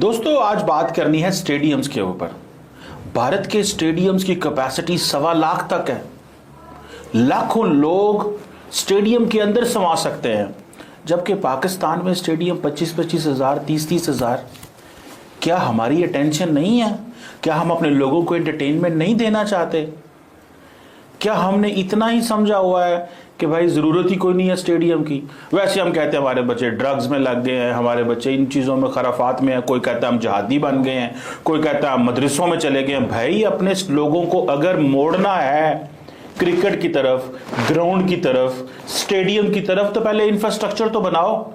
दोस्तों आज बात करनी है स्टेडियम्स के ऊपर। भारत के स्टेडियम्स की कैपेसिटी 1.25 लाख तक है। लाखों लोग स्टेडियम के अंदर समा सकते हैं, जबकि पाकिस्तान में स्टेडियम 25-25 हज़ार 30-30 हज़ार। क्या हमारी अटेंशन नहीं है? क्या हम अपने लोगों को एंटरटेनमेंट नहीं देना चाहते? क्या हमने इतना ही समझा हुआ है कि भाई ज़रूरत ही कोई नहीं है स्टेडियम की? वैसे हम कहते हैं हमारे बच्चे ड्रग्स में लग गए हैं, हमारे बच्चे इन चीज़ों में खराफात में हैं, कोई कहता है हम जहादी बन गए हैं, कोई कहता है हम मदरसों में चले गए हैं। भाई अपने लोगों को अगर मोड़ना है क्रिकेट की तरफ, ग्राउंड की तरफ, स्टेडियम की तरफ, तो पहले इंफ्रास्ट्रक्चर तो बनाओ।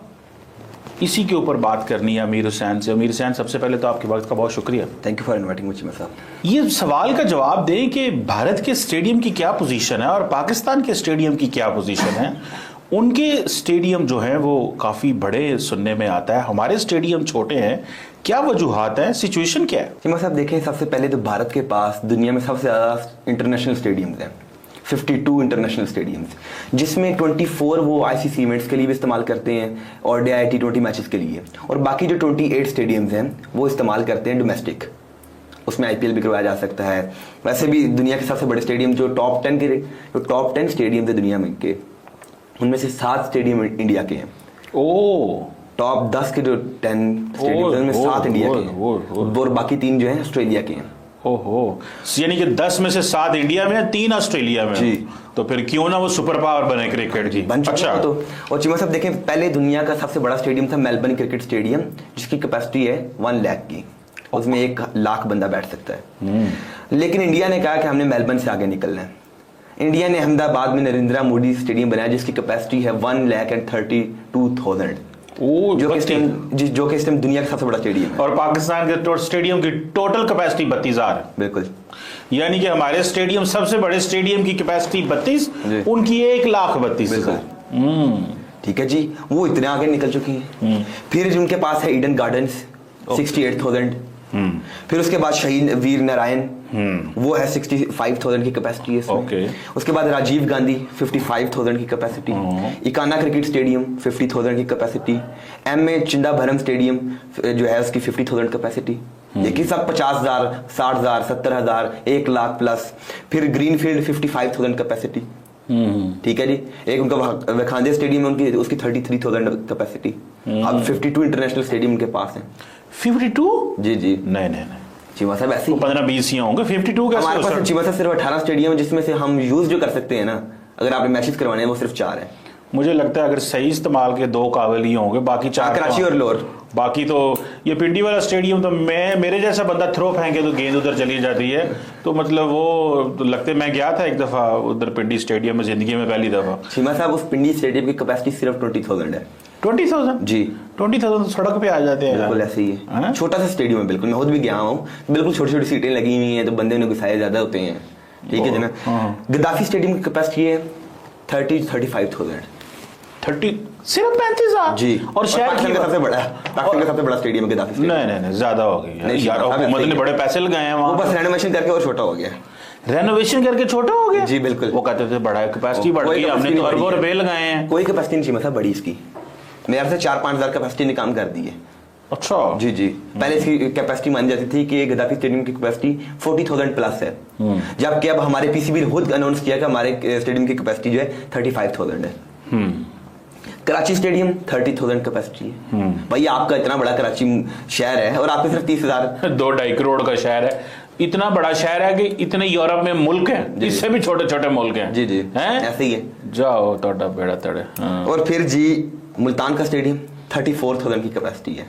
इसी के ऊपर बात करनी है अमीर हुसैन से। अमीर हुसैन, सबसे पहले तो आपके वक्त का बहुत शुक्रिया। थैंक यू फॉर इनवाइटिंग मुझे साहब। ये सवाल का जवाब दें कि भारत के स्टेडियम की क्या पोजीशन है और पाकिस्तान के स्टेडियम की क्या पोजीशन है। उनके स्टेडियम जो हैं वो काफ़ी बड़े सुनने में आता है, हमारे स्टेडियम छोटे हैं। क्या वजूहात हैं, सिचुएशन क्या है? चिमा साहब देखें, सबसे पहले तो भारत के पास दुनिया में सबसे ज़्यादा इंटरनेशनल स्टेडियम्स हैं, 52 इंटरनेशनल स्टेडियम्स, जिसमें 24 वो आईसीसी इवेंट्स के लिए भी इस्तेमाल करते हैं और डे T20 मैचेस के लिए, और बाकी जो 28 स्टेडियम्स हैं वो इस्तेमाल करते हैं डोमेस्टिक। उसमें IPL भी करवाया जा सकता है। वैसे भी दुनिया के सबसे बड़े स्टेडियम जो टॉप 10 स्टेडियम है दुनिया में के, उनमें से 7 स्टेडियम इंडिया के हैं। ओ टॉप 10 के जो 10 स्टेडियम उनमें 7 इंडिया के हैं और बाकी 3 जो हैं ऑस्ट्रेलिया के हैं। ओहो, यानी कि 10 में से 7 इंडिया में है, 3 ऑस्ट्रेलिया में जी। तो फिर क्यों ना वो सुपर पावर बने क्रिकेट की? बन चुका है। तो और चिमा साहब देखें, पहले दुनिया का सबसे बड़ा स्टेडियम था मेलबर्न क्रिकेट स्टेडियम, जिसकी कैपेसिटी है 1 लाख की। उसमें 1 लाख बंदा बैठ सकता है। लेकिन इंडिया ने कहा कि हमने मेलबर्न से आगे निकलना है। इंडिया ने अहमदाबाद में नरेंद्र मोदी स्टेडियम बनाया, जिसकी कैपेसिटी है 1,32,000, जो कि इस टाइम दुनिया का सबसे बड़ा स्टेडियम है। और पाकिस्तान के स्टेडियम की टोटल कैपेसिटी 32,000 है। बिल्कुल, यानी कि हमारे स्टेडियम, सबसे बड़े स्टेडियम की कैपेसिटी 32, उनकी 1,32,000। ठीक है जी, वो इतने आगे निकल चुकी हैं। फिर जो उनके पास है ईडन गार्डन्स 68,000। फिर उसके बाद शहीद वीर नारायण, वो है 65,000 की कैपेसिटी है इसमें। उसके बाद राजीव गांधी 55,000 की कैपेसिटी। इकाना क्रिकेट स्टेडियम 50,000 की कैपेसिटी। M.A. चिंदाभरम स्टेडियम जो है उसकी 50,000 कैपेसिटी। देखिए सब 50,000, 60,000, 70,000, 1 लाख प्लस। फिर ग्रीनफील्ड 55,000 कैपेसिटी। ठीक है जी। एक उनका वखांदे स्टेडियम है, उनकी उसकी 33,000 कैपेसिटी। अब 52 इंटरनेशनल स्टेडियम उनके पास है। 52? जी जी। नहीं चिमा साहब ऐसे 15-20 ही होंगे। 52 कैसे? हमारे पास चिमा साहब सिर्फ 18 स्टेडियम है, जिसमें से हम यूज जो कर सकते हैं ना, अगर आपने मैचेस करवाने हैं, वो सिर्फ 4 है। मुझे लगता है अगर सही इस्तेमाल के 2 काबिल ही होंगे, बाकी 4 कराची और लाहौर। बाकी तो ये पिंडी वाला स्टेडियम तो मेरे जैसा बंदा थ्रो फेंके तो गेंद उधर चली जाती है। तो मतलब वो तो लगते, मैं गया था एक दफा उधर पिंडी स्टेडियम में, जिंदगी में पहली दफा। चिमा साहब उस पिंडी स्टेडियम की कैपेसिटी सिर्फ 20,000 है। 20,000 जी। 20,000 तो सड़क पे आ जाते हैं। बिल्कुल ऐसे ही है। छोटा सा स्टेडियम है, बिल्कुल। मैं खुद भी गया हूँ, बिल्कुल छोटी छोटी सीटें लगी हुई हैं, तो बंदे ने गुस्साए ज्यादा होते हैं। ठीक है जना। गद्दाफी स्टेडियम की कैपेसिटी है 35,000। 30 सिर्फ 35,000 जी। और शहर का सबसे बड़ा पाकिस्तान का सबसे बड़ा स्टेडियम है गद्दाफी स्टेडियम। नहीं ज्यादा हो गई यार, हुकूमत ने बड़े पैसे लगाए हैं वहाँ। वो बस रेनोवेशन करके और छोटा हो गया। रेनोवेशन करके छोटा हो गया? जी बिल्कुल। वो कहते थे बड़ा कैपेसिटी बढ़ गई, हमने तो अरबों रुपए लगाए हैं। कोई कैपेसिटी नहीं चाहिए बड़ी इसकी। मेरे से 4-5 हज़ार कैपेसिटी ने काम कर दी है। अच्छा जी जी। पहले इसकी कैपेसिटी मानी जाती थी कि गद्दाफी स्टेडियम की कैपेसिटी 40,000 प्लस है, जबकि अब हमारे PCB ने खुद अनाउंस किया कि हमारे स्टेडियम की कैपेसिटी जो है 35,000 है। कराची स्टेडियम 30,000 कैपेसिटी है। भाई आपका इतना बड़ा कराची शहर है और आपके सिर्फ 30,000। 2-2.5 करोड़ का शहर है। इतना बड़ा शहर है कि इतने यूरोप में मुल्क हैं, इससे भी छोटे छोटे मुल्क हैं। जी जी हैं, ऐसे ही है। जाओ तोड़ा बेड़ा तड़े। और फिर जी मुल्तान का स्टेडियम 34,000 की कैपेसिटी है।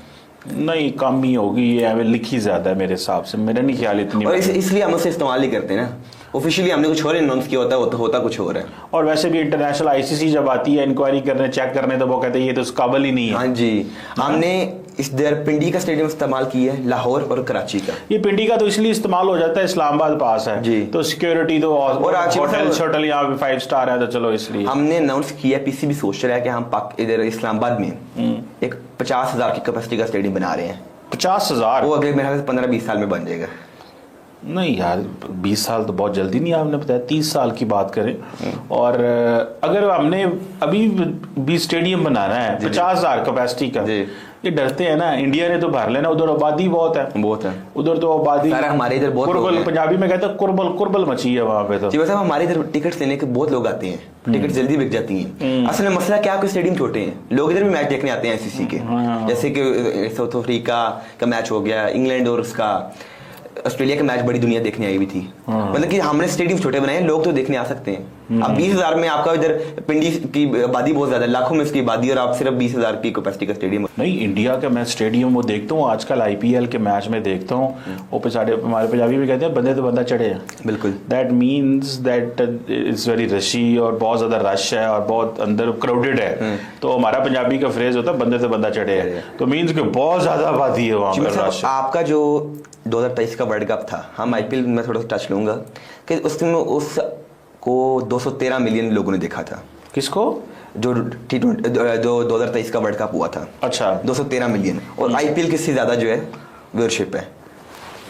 नहीं, कम ही होगी ये, लिखी ज्यादा है मेरे हिसाब से, मेरा नहीं ख्याल इतनी। और इसलिए हम उसे इस्तेमाल नहीं करते ना। ऑफिशियली हमने कुछ और अनाउंस किया होता कुछ और है। और वैसे भी इंटरनेशनल ICC जब आती है इंक्वायरी करने, चेक करने, तो वो कहते हैं ये तो उस काबिल ही नहीं है। हाँ जी। हमने इस देर पिंडी का स्टेडियम इस्तेमाल किया है, लाहौर और कराची का। ये पिंडी का तो इसलिए इस्तेमाल हो जाता है, इस्लामाबाद पास है जी, तो सिक्योरिटी तो, और होटल यहाँ पे 5 स्टार है, तो चलो इसलिए हमने अनाउंस किया। PCB सोच रहा है कि हम इधर इस्लामाबाद में एक 50,000 की कैपेसिटी का स्टेडियम बना रहे हैं। 50,000? वो अगले मेरे 15-20 साल में बन जाएगा। नहीं यार, 20 साल तो बहुत जल्दी नहीं, आपने बताया 30 साल की बात करें। और अगर हमने अभी भी स्टेडियम बनाना है 50,000 कैपेसिटी का, ये डरते हैं ना, इंडिया ने तो भर लेना, उधर आबादी बहुत है, उधर तो आबादी, सारा हमारे इधर बहुत कुर्बल, पंजाबी में कहते हैं कुर्बल, कुर्बल मची है वहां पे तो। जी साहब, हमारे इधर टिकट लेने के बहुत लोग आते हैं, टिकट जल्दी बिक जाती हैं। असल में मसला क्या है, कोई स्टेडियम छोटे हैं, लोग इधर भी मैच देखने आते हैं आईसीसी के, जैसे कि साउथ अफ्रीका का मैच हो गया, इंग्लैंड और उसका ऑस्ट्रेलिया का मैच बड़ी दुनिया देखने आई हुई थी। मतलब कि हमने स्टेडियम छोटे बनाए, लोग तो देखने आ सकते हैं। अब 20,000 में आपका इधर पिंडी की आबादी बहुत ज्यादा, लाखों में इसकी आबादी, और आप सिर्फ 20,000 की कैपेसिटी का स्टेडियम। नहीं, इंडिया का मैं स्टेडियम वो देखता हूँ आजकल, आईपीएल के मैच में देखता हूँ, वो हमारे पंजाबी में कहते हैं बंदे तो बंदा चढ़े हैं। बिल्कुल, that means that it's very रशी और बहुत ज्यादा रश है और बहुत अंदर क्राउडेड है। तो हमारा पंजाबी का फ्रेज होता है बंदे तो बंदा चढ़े है, तो मीन्स कि बहुत ज्यादा आबादी है वहाँ पर, रश। आपका जो 2023 का वर्ल्ड कप था, हम आईपीएल में थोड़ा सा टच लूंगा कि उसमें उसको 213 मिलियन लोगों ने देखा था। किसको? जो T20 जो 2023 का वर्ल्ड कप हुआ था। अच्छा, 213 मिलियन, और आईपीएल किससे ज्यादा जो है व्यूअरशिप है।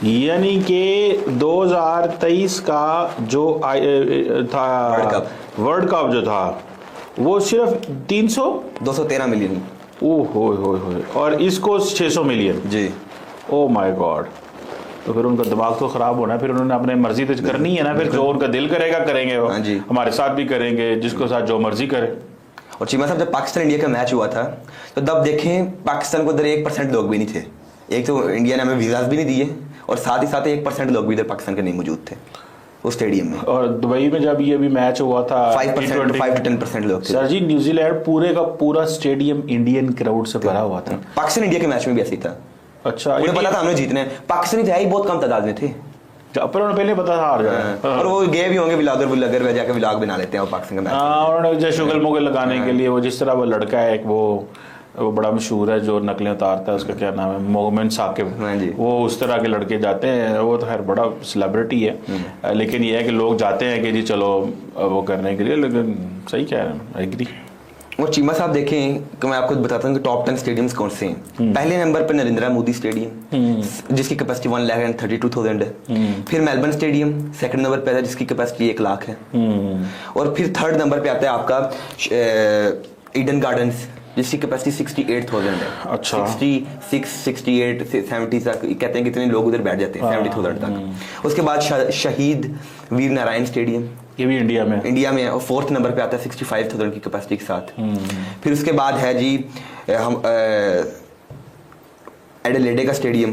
यानी कि 2023 का जो था वर्ल्ड कप जो था वो सिर्फ 213 मिलियन। ओहो, और इसको 600 मिलियन। जी, ओ माय गॉड। तो फिर उनका दिमाग तो खराब होना है, फिर उन्होंने अपने मर्जी तो करनी है ना, फिर जो उनका दिल करेगा करेंगे वो। हाँ जी, हमारे साथ भी करेंगे, जिसको साथ जो मर्जी करे। और चीमा साहब, जब पाकिस्तान इंडिया का मैच हुआ था तो तब देखें पाकिस्तान को इधर 1% लोग भी नहीं थे। एक तो इंडिया ने हमें वीजाज भी नहीं दिए, और साथ ही साथ 1% लोग भी इधर पाकिस्तान के नहीं मौजूद थे उस स्टेडियम में। और दुबई में जब ये भी मैच हुआ था 5 to 10% लोग थे। सर जी, न्यूजीलैंड पूरे का पूरा स्टेडियम इंडियन क्राउड से भरा हुआ था। पाकिस्तान इंडिया के मैच में भी ऐसे ही था। अच्छा, मुझे पता था हमने जीतने, पाकिस्तानी थे ही बहुत कम तादाद में थे, पर उन्होंने पहले पता था हार जाए। और वो गए भी होंगे व्लागर में जाकर व्लॉग बना लेते हैं वो पाकिस्तान का मैच। उन्होंने जैसे शुगल मुगल लगाने के लिए, वो जिस तरह वो लड़का है एक वो बड़ा मशहूर है जो नकलें उतारता है, उसका क्या नाम है, मोहम्मद साकिब, वो उस तरह के लड़के जाते हैं। वो तो खैर बड़ा सेलिब्रिटी है, लेकिन ये है कि लोग जाते हैं कि जी चलो वो करने के लिए, लेकिन सही कह रहे हैं, एग्री। और चीमा साहब देखें कि मैं आपको बताता हूँ कि टॉप 10 स्टेडियम्स कौन से हैं। पहले नंबर पर नरेंद्र मोदी स्टेडियम, जिसकी कैपेसिटी 1,32,000 है। फिर मेलबर्न स्टेडियम सेकंड नंबर पे है, जिसकी कैपेसिटी 1 लाख है। और फिर थर्ड नंबर पे आता है आपका ईडन गार्डन्स, जिसकी कैपेसिटी 68,000 है। अच्छा, 66, 68, 70 तक कहते हैं कितने लोग उधर बैठ जाते हैं, 70,000 तक। उसके बाद शहीद वीर नारायण स्टेडियम, ये भी इंडिया में है, और 4th नंबर पे आता है 65,000 की कैपेसिटी के साथ। फिर उसके बाद है जी हम एडिलेड का स्टेडियम,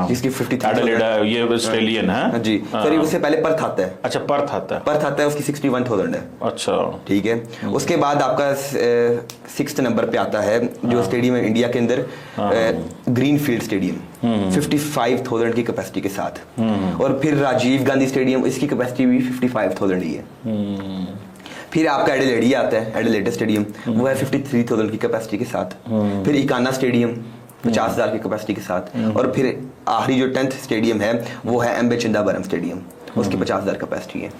जिसकी 53,000, ये ऑस्ट्रेलियन है जी सर। उससे पहले पर्थ आता है। अच्छा, पर्थ आता है, उसकी 61,000 है। अच्छा, ठीक है। उसके बाद आपका 6th नंबर पे आता है जो स्टेडियम है इंडिया के अंदर, ग्रीन फील्ड स्टेडियम, 55,000 की कैपेसिटी के साथ। और फिर राजीव गांधी स्टेडियम, इसकी कैपेसिटी भी 55,000 ही है। फिर आपका एडिलेड आता है, एडिलेड स्टेडियम, वो है 53,000 की कैपेसिटी के साथ। फिर इकाना स्टेडियम 50,000 की कैपेसिटी के साथ। और फिर आखिरी जो 10th स्टेडियम है वो है एम्बे चिंदाबरम स्टेडियम, उसकी 50,000 कैपेसिटी है।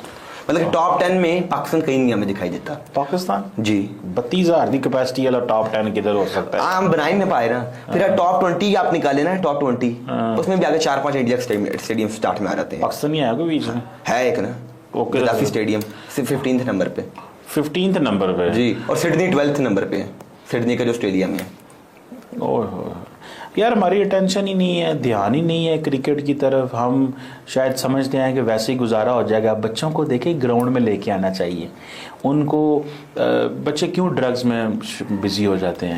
मतलब कि टॉप 10 में पाकिस्तान कहीं नहीं हमें दिखाई देता। पाकिस्तान जी 32,000 की कैपेसिटी वाला टॉप 10 किधर हो सकता है? हम बना ही नहीं पाए ना। फिर टॉप 20 आप निकाले ना, टॉप 20 उसमें भी आगे 4-5 इंडिया स्टेडियम स्टार्ट में आ जाते हैं। पाकिस्तान नहीं आया कोई बीच में? है एक ना, गद्दाफी स्टेडियम 15th नंबर पे। 15th नंबर पे जी, और सिडनी 12th नंबर पे है, सिडनी का जो ऑस्ट्रेलिया में है। ओह यार, हमारी अटेंशन ही नहीं है, ध्यान ही नहीं है क्रिकेट की तरफ। हम शायद समझते हैं कि वैसे ही गुजारा हो जाएगा। बच्चों को देखें, ग्राउंड में लेके आना चाहिए उनको। बच्चे क्यों ड्रग्स में बिजी हो जाते हैं?